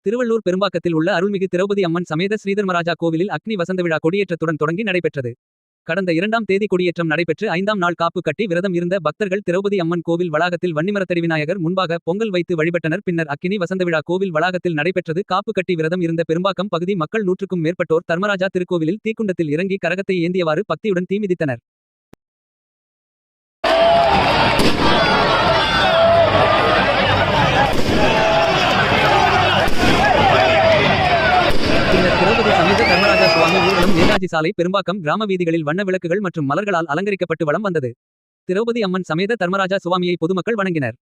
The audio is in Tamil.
திருவள்ளூர் பெரும்பாக்கத்தில் உள்ள அருள்மிகு திரௌபதி அம்மன் சமேத ஸ்ரீதர்மராஜா கோவிலில் அக்னி வசந்த விழா கொடியேற்றத்துடன் தொடங்கி நடைபெற்றது. கடந்த 2ஆம் தேதி கொடியேற்றம் நடைபெற்று 5ஆம் நாள் காப்பு கட்டி விரதம் இருந்த பக்தர்கள் திரௌபதி அம்மன் கோவில் வளாகத்தில் வன்னிமரத்தடி விநாயகர் முன்பாக பொங்கல் வைத்து வழிபட்டனர். பின்னர் அக்கினி வசந்தவிழா கோவில் வளாகத்தில் நடைபெற்றது. காப்பு கட்டி விரதம் இருந்த பெரும்பாக்கம் பகுதி மக்கள் 100க்கும் மேற்பட்டோர் தர்மராஜா திருக்கோவிலில் தீக்குண்டத்தில் இறங்கி கரகத்தை ஏந்தியவாறு பக்தியுடன் தீ மிதித்தனர். பின்னர் திரௌபதி சமேத தர்மராஜா சுவாமி ஊர்வலம் நேதாஜி சாலை பெரும்பாக்கம் கிராம வீதிகளில் வண்ண விளக்குகள் மற்றும் மலர்களால் அலங்கரிக்கப்பட்டு வலம் வந்தது. திரௌபதி அம்மன் சமேத தர்மராஜா சுவாமியை பொதுமக்கள் வணங்கினர்.